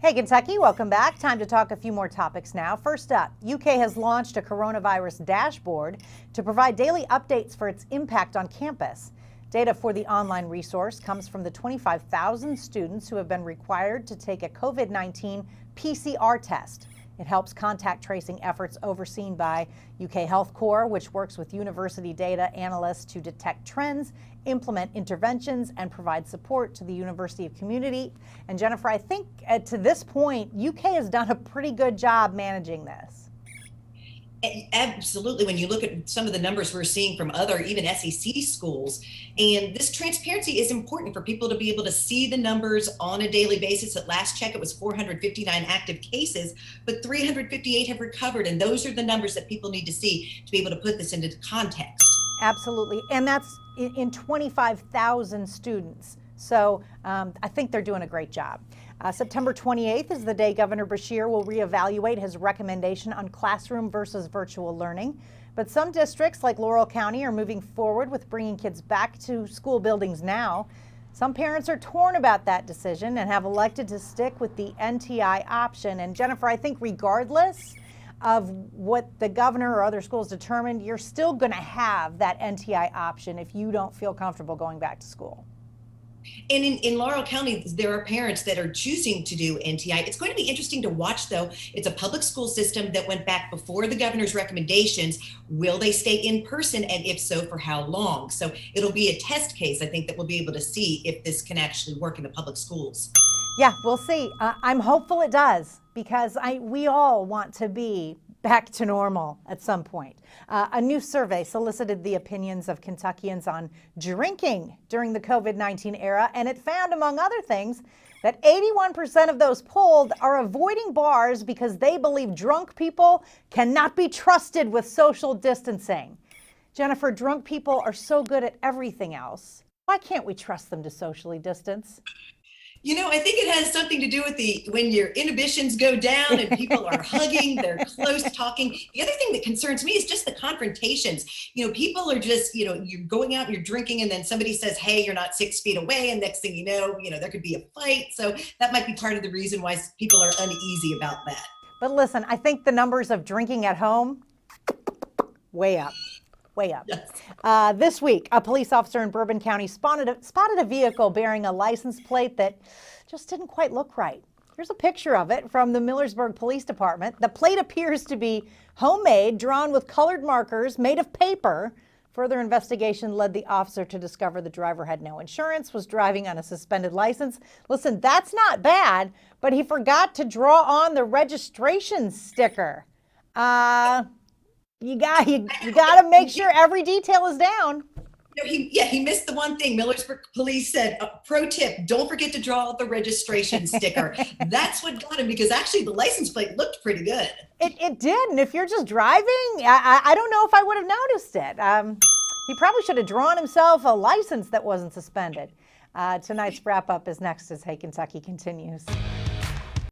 Hey Kentucky, welcome back. Time to talk a few more topics now. First up, UK has launched a coronavirus dashboard to provide daily updates for its impact on campus. Data for the online resource comes from the 25,000 students who have been required to take a COVID-19 PCR test. It helps contact tracing efforts overseen by UK Health Corps, which works with university data analysts to detect trends, implement interventions, and provide support to the university community. And Jennifer, I think to this point, UK has done a pretty good job managing this. Absolutely. When you look at some of the numbers we're seeing from other even SEC schools, and this transparency is important for people to be able to see the numbers on a daily basis. At last check, it was 459 active cases, but 358 have recovered. And those are the numbers that people need to see to be able to put this into context. Absolutely. And that's in 25,000 students. So I think they're doing a great job. September 28th is the day Governor Beshear will reevaluate his recommendation on classroom versus virtual learning. But some districts like Laurel County are moving forward with bringing kids back to school buildings now. Some parents are torn about that decision and have elected to stick with the NTI option. And Jennifer, I think regardless of what the governor or other schools determined, you're still going to have that NTI option if you don't feel comfortable going back to school. And in Laurel County, there are parents that are choosing to do NTI. It's going to be interesting to watch, though. It's a public school system that went back before the governor's recommendations. Will they stay in person? And if so, for how long? So it'll be a test case, I think, that we'll be able to see if this can actually work in the public schools. Yeah, we'll see. I'm hopeful it does, because we all want to be back to normal at some point. A new survey solicited the opinions of Kentuckians on drinking during the COVID-19 era, and it found, among other things, that 81% of those polled are avoiding bars because they believe drunk people cannot be trusted with social distancing. Jennifer, drunk people are so good at everything else. Why can't we trust them to socially distance? You know, I think it has something to do with when your inhibitions go down and people are hugging, they're close talking. The other thing that concerns me is just the confrontations. You know, people are just, you're going out and you're drinking, and then somebody says, hey, you're not 6 feet away. And next thing you know, there could be a fight. So that might be part of the reason why people are uneasy about that. But listen, I think the numbers of drinking at home, way up. Way up. Yes. This week, a police officer in Bourbon County spotted a vehicle bearing a license plate that just didn't quite look right. Here's a picture of it from the Millersburg Police Department. The plate appears to be homemade, drawn with colored markers made of paper. Further investigation led the officer to discover the driver had no insurance, was driving on a suspended license. Listen, that's not bad, but he forgot to draw on the registration sticker. You got to make sure every detail is down. He missed the one thing. Millersburg Police said, pro tip, don't forget to draw out the registration sticker. That's what got him, because actually the license plate looked pretty good. It did, and if you're just driving, I don't know if I would have noticed it. He probably should have drawn himself a license that wasn't suspended. Tonight's wrap-up is next as Hey Kentucky continues.